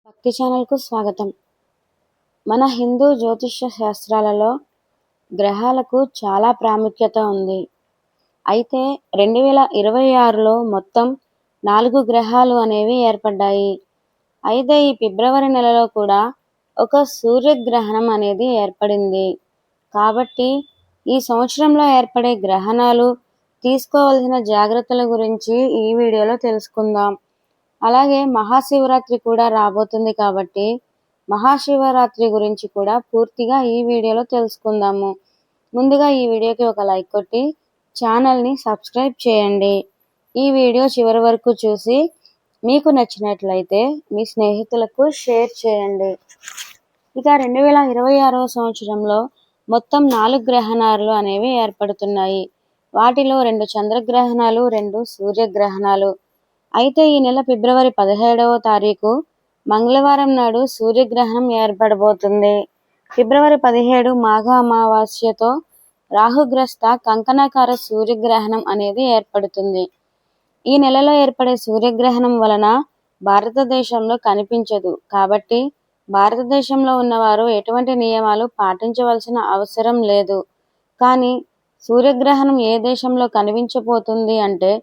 భక్తి ఛానల్కు స్వాగతం. మన హిందూ జ్యోతిష్య శాస్త్రాలలో గ్రహాలకు చాలా ప్రాముఖ్యత ఉంది. అయితే 2026లో మొత్తం 4 గ్రహాలు అనేవి ఏర్పడ్డాయి. అయితే ఈ ఫిబ్రవరి నెలలో కూడా ఒక సూర్యగ్రహణం అనేది ఏర్పడింది. కాబట్టి ఈ సంవత్సరంలో ఏర్పడే గ్రహణాలు, తీసుకోవాల్సిన జాగ్రత్తల గురించి ఈ వీడియోలో తెలుసుకుందాం. అలాగే మహాశివరాత్రి కూడా రాబోతుంది కాబట్టి మహాశివరాత్రి గురించి కూడా పూర్తిగా ఈ వీడియోలో తెలుసుకుందాము. ముందుగా ఈ వీడియోకి ఒక లైక్ కొట్టి ఛానల్ని సబ్స్క్రైబ్ చేయండి. ఈ వీడియో చివరి వరకు చూసి మీకు నచ్చినట్లయితే మీ స్నేహితులకు షేర్ చేయండి. ఇక 2026వ సంవత్సరంలో మొత్తం 4 గ్రహణాలు అనేవి ఏర్పడుతున్నాయి. వాటిలో 2 చంద్రగ్రహణాలు, 2 సూర్యగ్రహణాలు. అయితే ఈ నెల ఫిబ్రవరి 17వ తారీఖు మంగళవారం నాడు సూర్యగ్రహణం ఏర్పడబోతుంది. ఫిబ్రవరి 17 మాఘ అమావాస్యతో రాహుగ్రస్త కంకణాకార సూర్యగ్రహణం అనేది ఏర్పడుతుంది. ఈ నెలలో ఏర్పడే సూర్యగ్రహణం వలన భారతదేశంలో కనిపించదు. కాబట్టి భారతదేశంలో ఉన్నవారు ఎటువంటి నియమాలు పాటించవలసిన అవసరం లేదు. కానీ సూర్యగ్రహణం ఏ దేశంలో కనిపించబోతుంది అంటే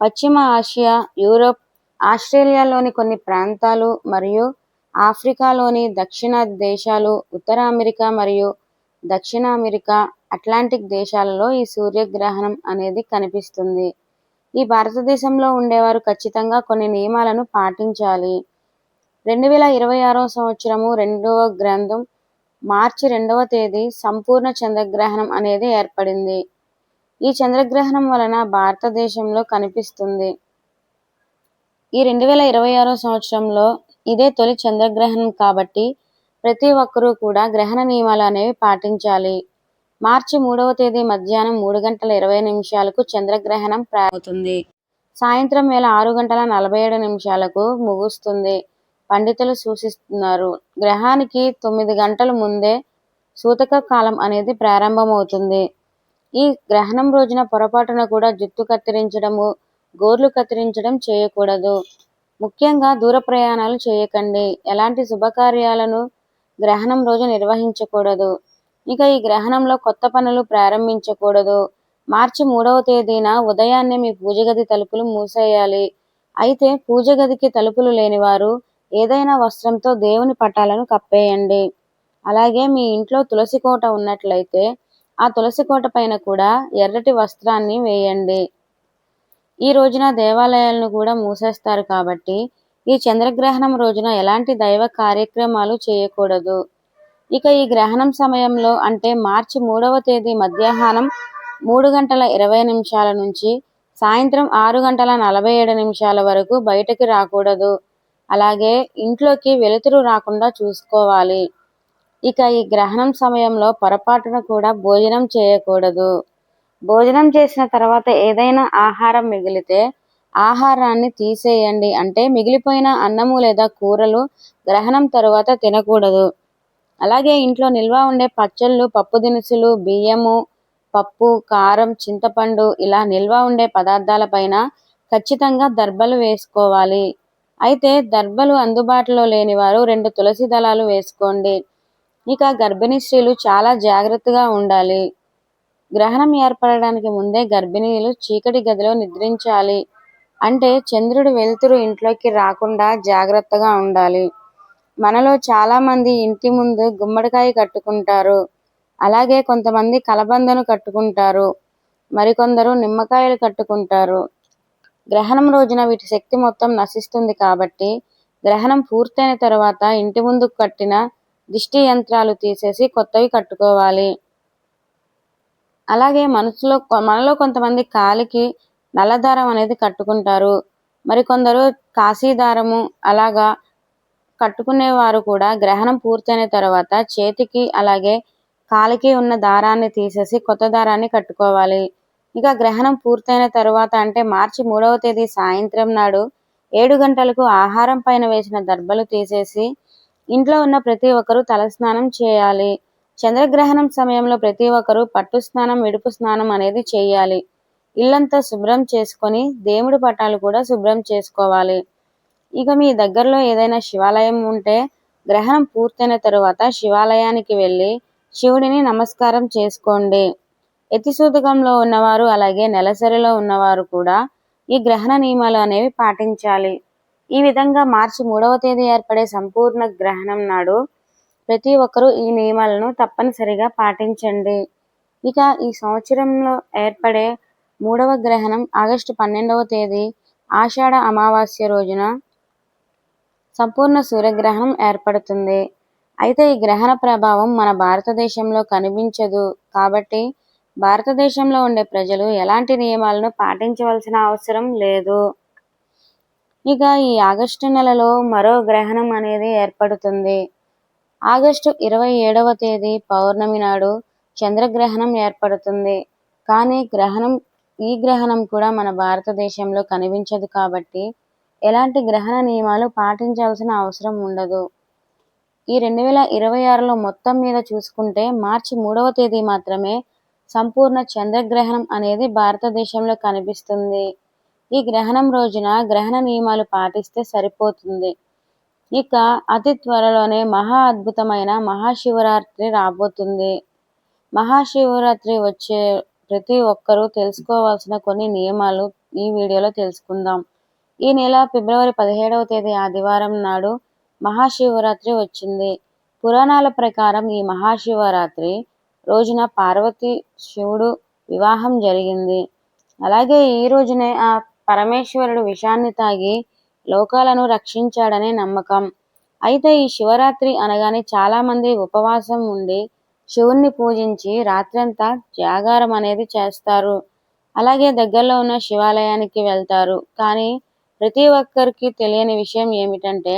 పశ్చిమ ఆసియా, యూరోప్, ఆస్ట్రేలియాలోని కొన్ని ప్రాంతాలు మరియు ఆఫ్రికాలోని దక్షిణాది దేశాలు, ఉత్తర అమెరికా మరియు దక్షిణ అమెరికా, అట్లాంటిక్ దేశాలలో ఈ సూర్యగ్రహణం అనేది కనిపిస్తుంది. ఈ భారతదేశంలో ఉండేవారు ఖచ్చితంగా కొన్ని నియమాలను పాటించాలి. 2026వ సంవత్సరము 2వ గ్రంథం మార్చి 2వ తేదీ సంపూర్ణ చంద్రగ్రహణం అనేది ఏర్పడింది. ఈ చంద్రగ్రహణం వలన భారతదేశంలో కనిపిస్తుంది. ఈ 2026వ సంవత్సరంలో ఇదే తొలి చంద్రగ్రహణం కాబట్టి ప్రతి ఒక్కరూ కూడా గ్రహణ నియమాలు అనేవి పాటించాలి. మార్చి 3వ తేదీ మధ్యాహ్నం 3:20 చంద్రగ్రహణం ప్రారంభమవుతుంది. సాయంత్రం వేళ 6:47 ముగుస్తుంది. పండితులు సూచిస్తున్నారు. గ్రహానికి 9 గంటల ముందే సూతక కాలం అనేది ప్రారంభమవుతుంది. ఈ గ్రహణం రోజున పొరపాటున కూడా జుట్టు కత్తిరించడము, గోర్లు కత్తిరించడం చేయకూడదు. ముఖ్యంగా దూర ప్రయాణాలు చేయకండి. ఎలాంటి శుభకార్యాలను గ్రహణం రోజు నిర్వహించకూడదు. ఇక ఈ గ్రహణంలో కొత్త పనులు ప్రారంభించకూడదు. మార్చి 3వ తేదీన ఉదయాన్నే మీ పూజ గది తలుపులు మూసేయాలి. అయితే పూజ గదికి తలుపులు లేనివారు ఏదైనా వస్త్రంతో దేవుని పటాలను కప్పేయండి. అలాగే మీ ఇంట్లో తులసి కోట ఉన్నట్లయితే ఆ తులసి కోట పైన కూడా ఎర్రటి వస్త్రాన్ని వేయండి. ఈ రోజున దేవాలయాలను కూడా మూసేస్తారు కాబట్టి ఈ చంద్రగ్రహణం రోజున ఎలాంటి దైవ కార్యక్రమాలు చేయకూడదు. ఇక ఈ గ్రహణం సమయంలో అంటే మార్చి 3వ తేదీ మధ్యాహ్నం 3:20 నుంచి సాయంత్రం 6:47 వరకు బయటకి రాకూడదు. అలాగే ఇంట్లోకి వెలుతురు రాకుండా చూసుకోవాలి. ఇక ఈ గ్రహణం సమయంలో పొరపాటున కూడా భోజనం చేయకూడదు. భోజనం చేసిన తర్వాత ఏదైనా ఆహారం మిగిలితే ఆహారాన్ని తీసేయండి. అంటే మిగిలిపోయిన అన్నము లేదా కూరలు గ్రహణం తరువాత తినకూడదు. అలాగే ఇంట్లో నిల్వ ఉండే పచ్చళ్ళు, పప్పు దినుసులు, బియ్యము, పప్పు, కారం, చింతపండు ఇలా నిల్వ ఉండే పదార్థాలపైన ఖచ్చితంగా దర్బలు వేసుకోవాలి. అయితే దర్బలు అందుబాటులో లేని వారు 2 తులసి దళాలు వేసుకోండి. ఇక గర్భిణీ స్త్రీలు చాలా జాగ్రత్తగా ఉండాలి. గ్రహణం ఏర్పడడానికి ముందే గర్భిణీలు చీకటి గదిలో నిద్రించాలి. అంటే చంద్రుడి వెలుతురు ఇంట్లోకి రాకుండా జాగ్రత్తగా ఉండాలి. మనలో చాలా మంది ఇంటి ముందు గుమ్మడికాయ కట్టుకుంటారు. అలాగే కొంతమంది కలబందను కట్టుకుంటారు. మరికొందరు నిమ్మకాయలు కట్టుకుంటారు. గ్రహణం రోజున వీటి శక్తి మొత్తం నశిస్తుంది కాబట్టి గ్రహణం పూర్తయిన తర్వాత ఇంటి ముందు కట్టిన దిష్టి యంత్రాలు తీసేసి కొత్తవి కట్టుకోవాలి. అలాగే మనలో కొంతమంది కాలికి నల్లదారం అనేది కట్టుకుంటారు. మరికొందరు కాశీదారము అలాగా కట్టుకునేవారు కూడా గ్రహణం పూర్తయిన తర్వాత చేతికి అలాగే కాలికి ఉన్న దారాన్ని తీసేసి కొత్త దారాన్ని కట్టుకోవాలి. ఇక గ్రహణం పూర్తయిన తర్వాత అంటే మార్చి 3వ తేదీ సాయంత్రం నాడు 7 గంటలకు ఆహారం పైన వేసిన దర్బలు తీసేసి ఇంట్లో ఉన్న ప్రతి ఒక్కరూ తలస్నానం చేయాలి. చంద్రగ్రహణం సమయంలో ప్రతి ఒక్కరూ పట్టు స్నానం, విడుపు స్నానం అనేది చేయాలి. ఇల్లంతా శుభ్రం చేసుకొని దేవుడి పటాలు కూడా శుభ్రం చేసుకోవాలి. ఇక మీ దగ్గరలో ఏదైనా శివాలయం ఉంటే గ్రహణం పూర్తయిన తరువాత శివాలయానికి వెళ్ళి శివుడిని నమస్కారం చేసుకోండి. ఎత్తిసూతకంలో ఉన్నవారు అలాగే నెలసరిలో ఉన్నవారు కూడా ఈ గ్రహణ నియమాలు అనేవి పాటించాలి. ఈ విధంగా మార్చి 3వ తేదీ ఏర్పడే సంపూర్ణ గ్రహణం నాడు ప్రతి ఒక్కరూ ఈ నియమాలను తప్పనిసరిగా పాటించండి. ఇక ఈ సంవత్సరంలో ఏర్పడే 3వ గ్రహణం ఆగస్టు 12వ తేదీ ఆషాఢ అమావాస్య రోజున సంపూర్ణ సూర్యగ్రహణం ఏర్పడుతుంది. అయితే ఈ గ్రహణ ప్రభావం మన భారతదేశంలో కనిపించదు కాబట్టి భారతదేశంలో ఉండే ప్రజలు ఎలాంటి నియమాలను పాటించవలసిన అవసరం లేదు. ఇక ఈ ఆగస్టు నెలలో మరో గ్రహణం అనేది ఏర్పడుతుంది. ఆగస్టు 27వ తేదీ పౌర్ణమి నాడు చంద్రగ్రహణం ఏర్పడుతుంది. కానీ ఈ గ్రహణం కూడా మన భారతదేశంలో కనిపించదు కాబట్టి ఎలాంటి గ్రహణ నియమాలు పాటించాల్సిన అవసరం ఉండదు. ఈ 2026లో మొత్తం మీద చూసుకుంటే మార్చి 3వ తేదీ మాత్రమే సంపూర్ణ చంద్రగ్రహణం అనేది భారతదేశంలో కనిపిస్తుంది. ఈ గ్రహణం రోజున గ్రహణ నియమాలు పాటిస్తే సరిపోతుంది. ఇక అతి త్వరలోనే మహా అద్భుతమైన మహాశివరాత్రి రాబోతుంది. మహాశివరాత్రి వచ్చే ప్రతి ఒక్కరూ తెలుసుకోవాల్సిన కొన్ని నియమాలు ఈ వీడియోలో తెలుసుకుందాం. ఈ నెల ఫిబ్రవరి 17వ తేదీ ఆదివారం నాడు మహాశివరాత్రి వచ్చింది. పురాణాల ప్రకారం ఈ మహాశివరాత్రి రోజున పార్వతి శివుడు వివాహం జరిగింది. అలాగే ఈ రోజునే ఆ పరమేశ్వరుడు విషాన్ని తాగి లోకాలను రక్షించాడనే నమ్మకం. అయితే ఈ శివరాత్రి అనగానే చాలా మంది ఉపవాసం ఉండి శివుణ్ణి పూజించి రాత్రంతా జాగారం అనేది చేస్తారు. అలాగే దగ్గరలో ఉన్న శివాలయానికి వెళ్తారు. కానీ ప్రతి ఒక్కరికి తెలియని విషయం ఏమిటంటే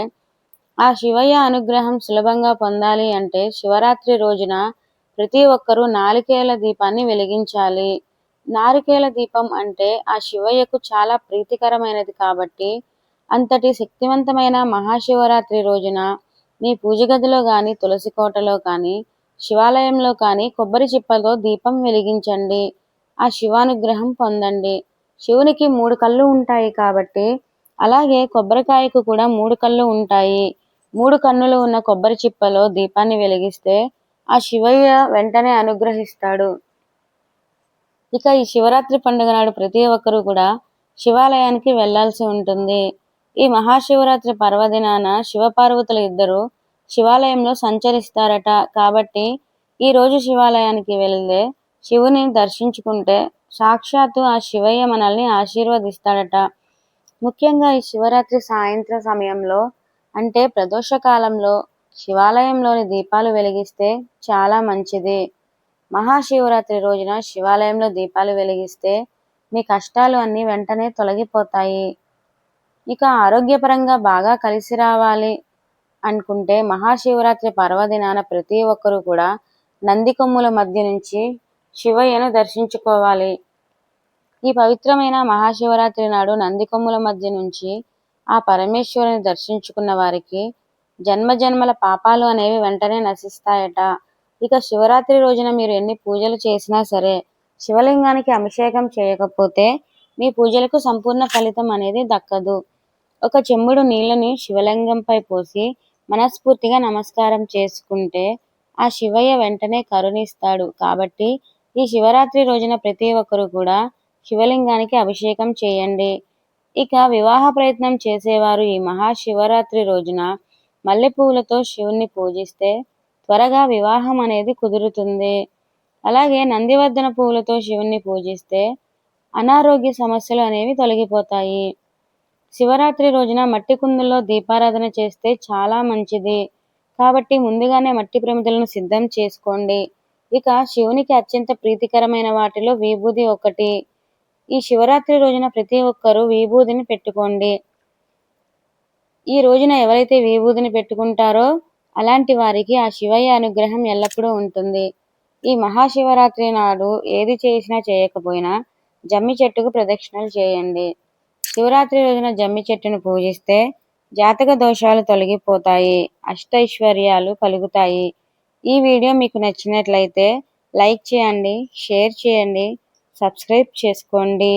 ఆ శివయ్య అనుగ్రహం సులభంగా పొందాలి అంటే శివరాత్రి రోజున ప్రతి ఒక్కరూ నారికేళ దీపాన్ని వెలిగించాలి. నారికేళ దీపం అంటే ఆ శివయ్యకు చాలా ప్రీతికరమైనది కాబట్టి అంతటి శక్తివంతమైన మహాశివరాత్రి రోజున మీ పూజ గదిలో కానీ తులసి కోటలో కానీ శివాలయంలో కానీ కొబ్బరి చిప్పతో దీపం వెలిగించండి. ఆ శివానుగ్రహం పొందండి. శివునికి 3 కళ్ళు ఉంటాయి కాబట్టి అలాగే కొబ్బరికాయకు కూడా 3 కళ్ళు ఉంటాయి. 3 కన్నులు ఉన్న కొబ్బరి చిప్పలో దీపాన్ని వెలిగిస్తే ఆ శివయ్య వెంటనే అనుగ్రహిస్తాడు. ఇక ఈ శివరాత్రి పండుగ నాడు ప్రతి ఒక్కరూ కూడా శివాలయానికి వెళ్లాల్సి ఉంటుంది. ఈ మహాశివరాత్రి పర్వదినాన శివపార్వతులు ఇద్దరు శివాలయంలో సంచరిస్తారట. కాబట్టి ఈ రోజు శివాలయానికి వెళ్తే శివుని దర్శించుకుంటే సాక్షాత్తు ఆ శివయ్య మనల్ని ఆశీర్వదిస్తాడట. ముఖ్యంగా ఈ శివరాత్రి సాయంత్రం సమయంలో అంటే ప్రదోష కాలంలో శివాలయంలోని దీపాలు వెలిగిస్తే చాలా మంచిది. మహాశివరాత్రి రోజున శివాలయంలో దీపాలు వెలిగిస్తే మీ కష్టాలు అన్నీ వెంటనే తొలగిపోతాయి. ఇక ఆరోగ్యపరంగా బాగా కలిసి రావాలి అనుకుంటే మహాశివరాత్రి పర్వదినాన ప్రతి ఒక్కరూ కూడా నంది కొమ్ముల మధ్య నుంచి శివయ్యను దర్శించుకోవాలి. ఈ పవిత్రమైన మహాశివరాత్రి నాడు నంది కొమ్ముల మధ్య నుంచి ఆ పరమేశ్వరుని దర్శించుకున్న వారికి జన్మజన్మల పాపాలు అనేవి వెంటనే నశిస్తాయట. ఇక శివరాత్రి రోజున మీరు ఎన్ని పూజలు చేసినా సరే శివలింగానికి అభిషేకం చేయకపోతే మీ పూజలకు సంపూర్ణ ఫలితం అనేది దక్కదు. ఒక చెంబుడు నీళ్లను శివలింగంపై పోసి మనస్ఫూర్తిగా నమస్కారం చేసుకుంటే ఆ శివయ్య వెంటనే కరుణిస్తాడు. కాబట్టి ఈ శివరాత్రి రోజున ప్రతి ఒక్కరూ కూడా శివలింగానికి అభిషేకం చేయండి. ఇక వివాహ ప్రయత్నం చేసేవారు ఈ మహాశివరాత్రి రోజున మల్లెపూలతో శివుణ్ణి పూజిస్తే త్వరగా వివాహం అనేది కుదురుతుంది. అలాగే నందివర్ధన పువ్వులతో శివుణ్ణి పూజిస్తే అనారోగ్య సమస్యలు అనేవి తొలగిపోతాయి. శివరాత్రి రోజున మట్టి కుందుల్లో దీపారాధన చేస్తే చాలా మంచిది. కాబట్టి ముందుగానే మట్టి ప్రమిదలను సిద్ధం చేసుకోండి. ఇక శివునికి అత్యంత ప్రీతికరమైన వాటిలో విభూది ఒకటి. ఈ శివరాత్రి రోజున ప్రతి ఒక్కరూ విభూదిని పెట్టుకోండి. ఈ రోజున ఎవరైతే విభూదిని పెట్టుకుంటారో అలాంటి వారికి ఆ శివయ్య అనుగ్రహం ఎల్లప్పుడూ ఉంటుంది. ఈ మహాశివరాత్రి నాడు ఏది చేసినా చేయకపోయినా జమ్మి చెట్టుకు ప్రదక్షిణలు చేయండి. శివరాత్రి రోజున జమ్మి చెట్టును పూజిస్తే జాతక దోషాలు తొలగిపోతాయి, అష్టైశ్వర్యాలు కలుగుతాయి. ఈ వీడియో మీకు నచ్చినట్లయితే లైక్ చేయండి, షేర్ చేయండి, సబ్స్క్రైబ్ చేసుకోండి.